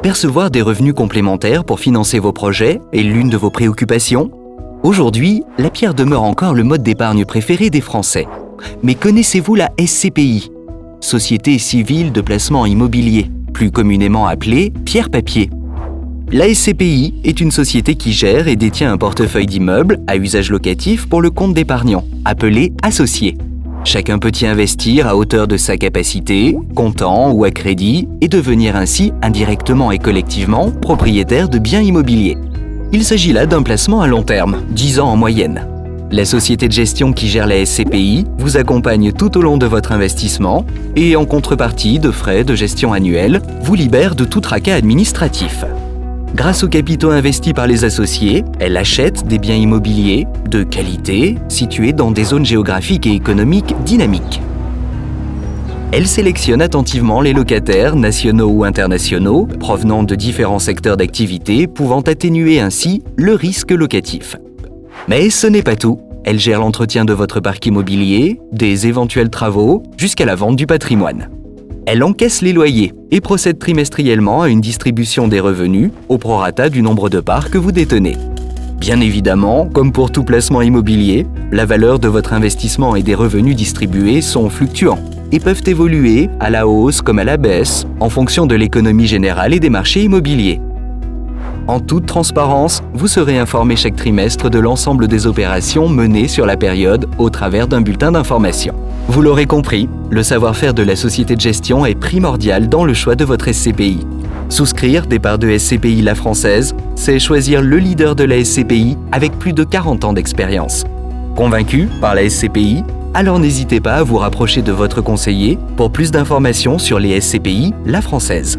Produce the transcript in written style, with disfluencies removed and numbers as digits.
Percevoir des revenus complémentaires pour financer vos projets est l'une de vos préoccupations? Aujourd'hui, la pierre demeure encore le mode d'épargne préféré des Français. Mais connaissez-vous la SCPI, Société civile de placement immobilier, plus communément appelée Pierre Papier? La SCPI est une société qui gère et détient un portefeuille d'immeubles à usage locatif pour le compte d'épargnants, appelé associé. Chacun peut y investir à hauteur de sa capacité, comptant ou à crédit, et devenir ainsi indirectement et collectivement propriétaire de biens immobiliers. Il s'agit là d'un placement à long terme, 10 ans en moyenne. La société de gestion qui gère la SCPI vous accompagne tout au long de votre investissement et en contrepartie de frais de gestion annuels, vous libère de tout tracas administratif. Grâce aux capitaux investis par les associés, elle achète des biens immobiliers de qualité situés dans des zones géographiques et économiques dynamiques. Elle sélectionne attentivement les locataires nationaux ou internationaux provenant de différents secteurs d'activité pouvant atténuer ainsi le risque locatif. Mais ce n'est pas tout. Elle gère l'entretien de votre parc immobilier, des éventuels travaux, jusqu'à la vente du patrimoine. Elle encaisse les loyers et procède trimestriellement à une distribution des revenus au prorata du nombre de parts que vous détenez. Bien évidemment, comme pour tout placement immobilier, la valeur de votre investissement et des revenus distribués sont fluctuants et peuvent évoluer à la hausse comme à la baisse en fonction de l'économie générale et des marchés immobiliers. En toute transparence, vous serez informé chaque trimestre de l'ensemble des opérations menées sur la période au travers d'un bulletin d'information. Vous l'aurez compris, le savoir-faire de la société de gestion est primordial dans le choix de votre SCPI. Souscrire des parts de SCPI La Française, c'est choisir le leader de la SCPI avec plus de 40 ans d'expérience. Convaincu par la SCPI? Alors n'hésitez pas à vous rapprocher de votre conseiller pour plus d'informations sur les SCPI La Française.